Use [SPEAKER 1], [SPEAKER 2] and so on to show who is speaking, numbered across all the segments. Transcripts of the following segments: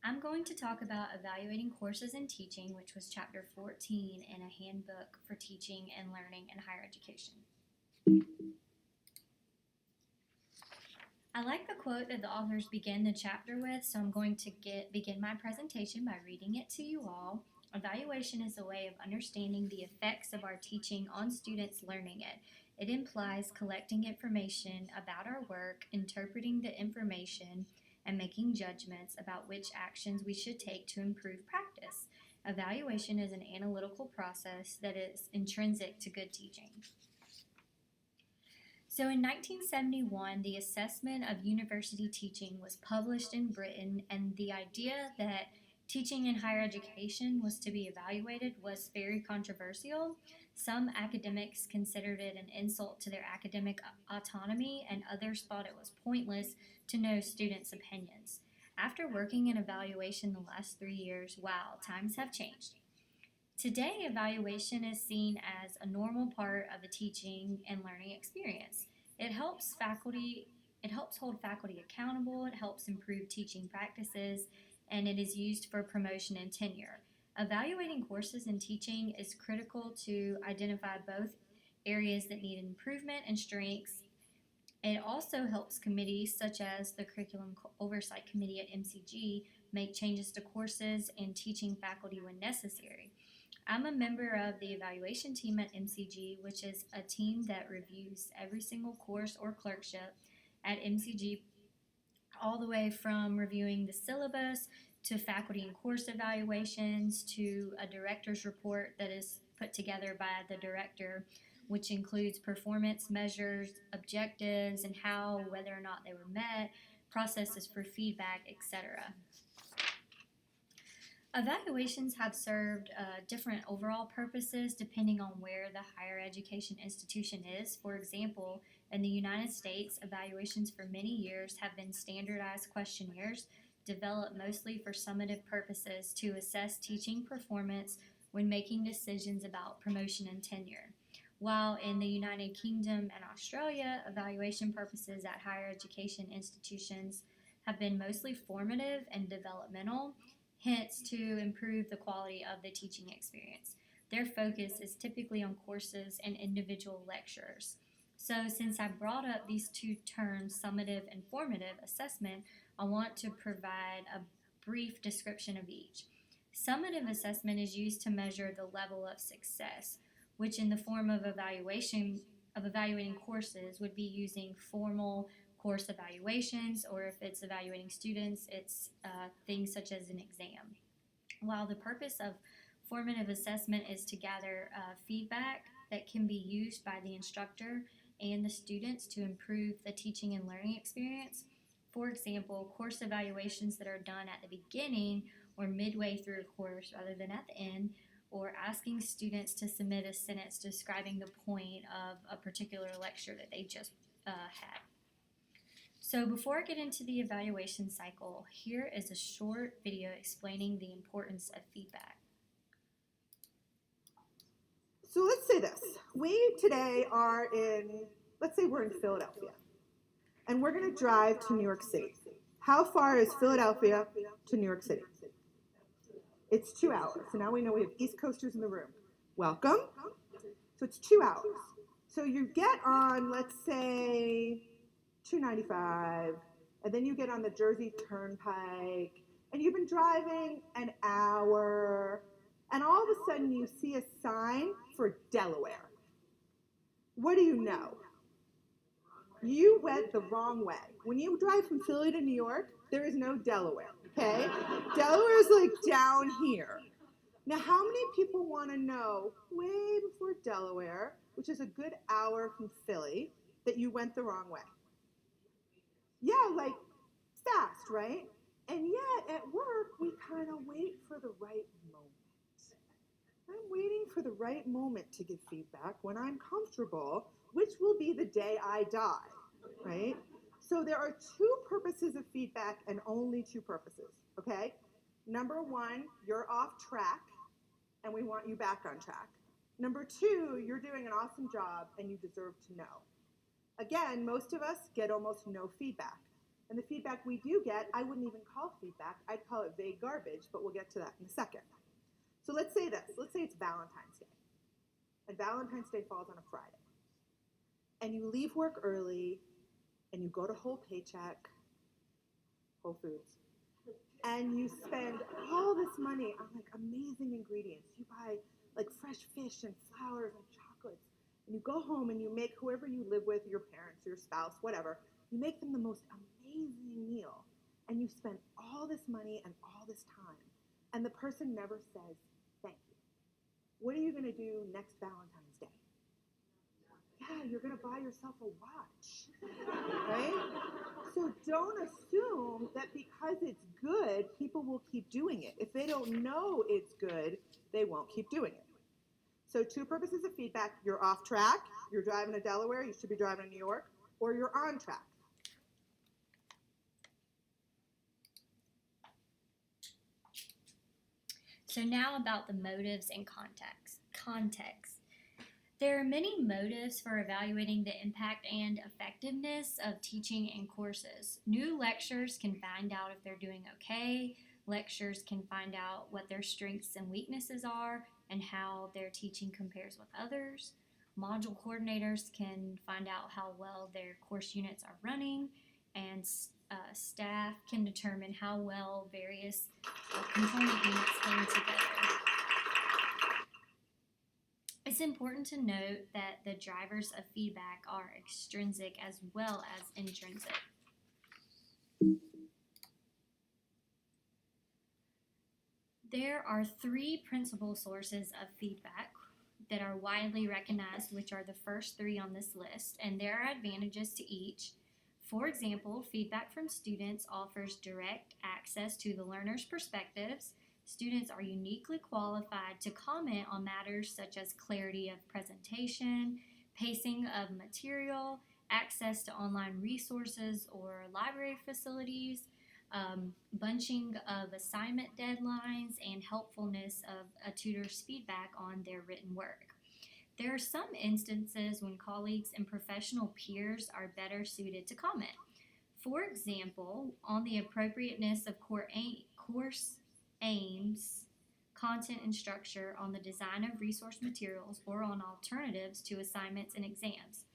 [SPEAKER 1] I'm going to talk about evaluating courses and teaching, which was chapter 14 in a handbook for teaching and learning in higher education. I like the quote that the authors begin the chapter with, so I'm going to begin my presentation by reading it to you all. Evaluation is a way of understanding the effects of our teaching on students learning it. It implies collecting information about our work, interpreting the information, and making judgments about which actions we should take to improve practice. Evaluation is an analytical process that is intrinsic to good teaching. So in 1971, the Assessment of University Teaching was published in Britain, and the idea that teaching in higher education was to be evaluated was very controversial. Some academics considered it an insult to their academic autonomy, and others thought it was pointless to know students' opinions. After working in evaluation the last 3 years, wow, times have changed. Today, evaluation is seen as a normal part of the teaching and learning experience. It helps hold faculty accountable, it helps improve teaching practices, and it is used for promotion and tenure. Evaluating courses and teaching is critical to identify both areas that need improvement and strengths. It also helps committees such as the Curriculum Oversight Committee at MCG make changes to courses and teaching faculty when necessary. I'm a member of the evaluation team at MCG, which is a team that reviews every single course or clerkship at MCG, all the way from reviewing the syllabus to faculty and course evaluations to a director's report that is put together by the director, which includes performance measures, objectives, and how, whether or not they were met, processes for feedback, etc. Evaluations have served different overall purposes depending on where the higher education institution is. For example, in the United States, evaluations for many years have been standardized questionnaires developed mostly for summative purposes to assess teaching performance when making decisions about promotion and tenure. While in the United Kingdom and Australia, evaluation purposes at higher education institutions have been mostly formative and developmental, hence to improve the quality of the teaching experience. Their focus is typically on courses and individual lecturers. So since I brought up these two terms, summative and formative assessment, I want to provide a brief description of each. Summative assessment is used to measure the level of success, which in the form of evaluating courses would be using formal course evaluations, or if it's evaluating students, it's things such as an exam. While the purpose of formative assessment is to gather feedback that can be used by the instructor and the students to improve the teaching and learning experience. For example, course evaluations that are done at the beginning or midway through a course rather than at the end, or asking students to submit a sentence describing the point of a particular lecture that they just had. So before I get into the evaluation cycle, here is a short video explaining the importance of feedback.
[SPEAKER 2] So let's say this. We today are in, let's say we're in Philadelphia, and we're going to drive to New York City. How far is Philadelphia to New York City? It's 2 hours. So now we know we have East Coasters in the room. Welcome. So it's 2 hours. So you get on, let's say, 295, and then you get on the Jersey Turnpike, and you've been driving an hour, and all of a sudden you see a sign for Delaware. What do you know? You went the wrong way. When you drive from Philly to New York, there is no Delaware, okay? Delaware is like down here. Now, how many people want to know way before Delaware, which is a good hour from Philly, that you went the wrong way? Yeah, like fast, right? And yet at work, we kind of wait for the right moment. I'm waiting for the right moment to give feedback when I'm comfortable, which will be the day I die, right? So there are two purposes of feedback and only two purposes, okay? Number one, you're off track and we want you back on track. Number two, you're doing an awesome job and you deserve to know. Again, most of us get almost no feedback. And the feedback we do get, I wouldn't even call feedback. I'd call it vague garbage, but we'll get to that in a second. So let's say this. Let's say it's Valentine's Day. And Valentine's Day falls on a Friday. And you leave work early, and you go to Whole Paycheck, Whole Foods, and you spend all this money on like amazing ingredients. You buy like fresh fish and flowers and chocolates, and you go home and you make whoever you live with, your parents, your spouse, whatever, you make them the most amazing meal, and you spend all this money and all this time, and the person never says thank you. What are you going to do next Valentine's Day? Yeah, you're going to buy yourself a watch, right? So don't assume that because it's good, people will keep doing it. If they don't know it's good, they won't keep doing it. So 2 purposes of feedback: you're off track, you're driving to Delaware, you should be driving to New York, or you're on track.
[SPEAKER 1] So now about the motives and context. There are many motives for evaluating the impact and effectiveness of teaching in courses. New lecturers can find out if they're doing okay. Lecturers can find out what their strengths and weaknesses are and how their teaching compares with others. Module coordinators can find out how well their course units are running, and staff can determine how well various component units came together. It's important to note that the drivers of feedback are extrinsic as well as intrinsic. There are 3 principal sources of feedback that are widely recognized, which are the first 3 on this list, and there are advantages to each. For example, feedback from students offers direct access to the learner's perspectives. Students are uniquely qualified to comment on matters such as clarity of presentation, pacing of material, access to online resources or library facilities, bunching of assignment deadlines, and helpfulness of a tutor's feedback on their written work. There are some instances when colleagues and professional peers are better suited to comment. For example, on the appropriateness of course aims, content and structure, on the design of resource materials, or on alternatives to assignments and exams.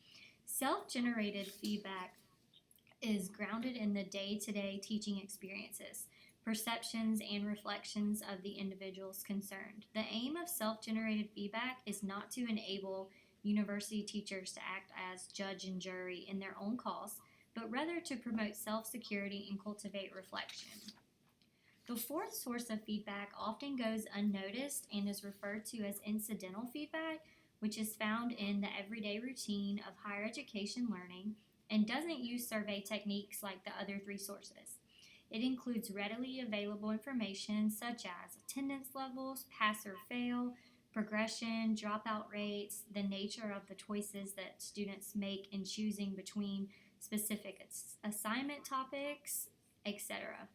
[SPEAKER 1] Self-generated feedback is grounded in the day-to-day teaching experiences, perceptions, and reflections of the individuals concerned. The aim of self-generated feedback is not to enable university teachers to act as judge and jury in their own cause, but rather to promote self-security and cultivate reflection. The 4th source of feedback often goes unnoticed and is referred to as incidental feedback, which is found in the everyday routine of higher education learning and doesn't use survey techniques like the other 3 sources. It includes readily available information such as attendance levels, pass or fail, progression, dropout rates, the nature of the choices that students make in choosing between specific assignment topics, etc.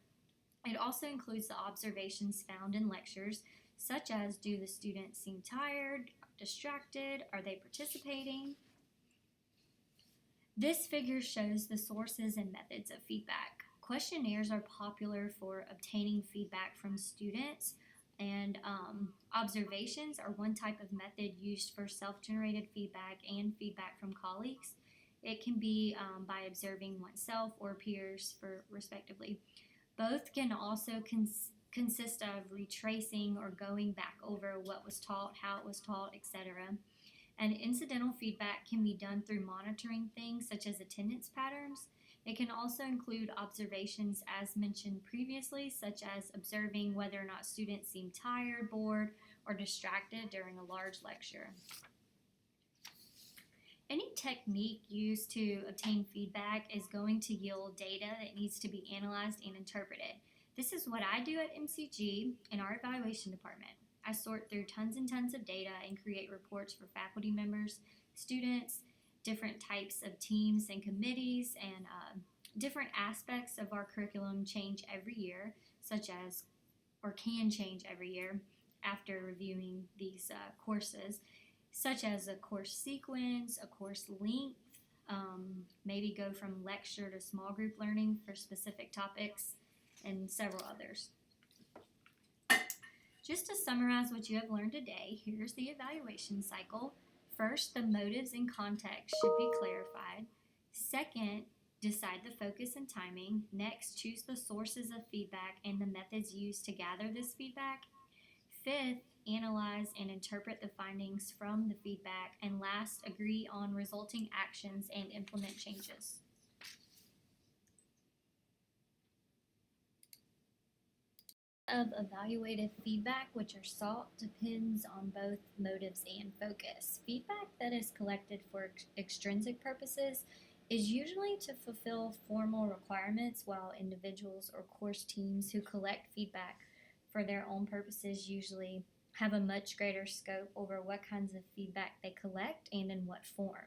[SPEAKER 1] It also includes the observations found in lectures, such as do the students seem tired, distracted, are they participating? This figure shows the sources and methods of feedback. Questionnaires are popular for obtaining feedback from students, and observations are one type of method used for self-generated feedback and feedback from colleagues. It can be by observing oneself or peers, respectively. Both can also consist of retracing or going back over what was taught, how it was taught, etc. And incidental feedback can be done through monitoring things such as attendance patterns. It can also include observations as mentioned previously, such as observing whether or not students seem tired, bored, or distracted during a large lecture. Any technique used to obtain feedback is going to yield data that needs to be analyzed and interpreted. This is what I do at MCG in our evaluation department. I sort through tons and tons of data and create reports for faculty members, students, different types of teams and committees, and different aspects of our curriculum change every year, can change every year after reviewing these courses, such as a course sequence, a course length, maybe go from lecture to small group learning for specific topics, and several others. Just to summarize what you have learned today, here's the evaluation cycle. First, the motives and context should be clarified. Second, decide the focus and timing. Next, choose the sources of feedback and the methods used to gather this feedback. Fifth, analyze and interpret the findings from the feedback. And last, agree on resulting actions and implement changes. Of evaluative feedback which are sought depends on both motives and focus. Feedback that is collected for extrinsic purposes is usually to fulfill formal requirements, while individuals or course teams who collect feedback for their own purposes usually have a much greater scope over what kinds of feedback they collect and in what form.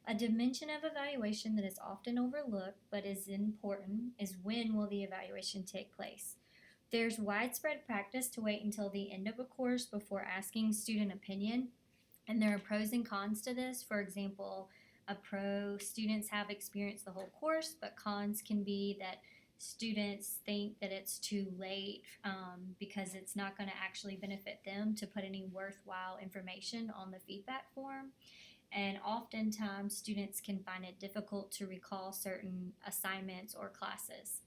[SPEAKER 1] A dimension of evaluation that is often overlooked but is important is when will the evaluation take place. There's widespread practice to wait until the end of a course before asking student opinion, and there are pros and cons to this. For example, a pro, students have experienced the whole course, but cons can be that students think that it's too late because it's not going to actually benefit them to put any worthwhile information on the feedback form. And oftentimes, students can find it difficult to recall certain assignments or classes.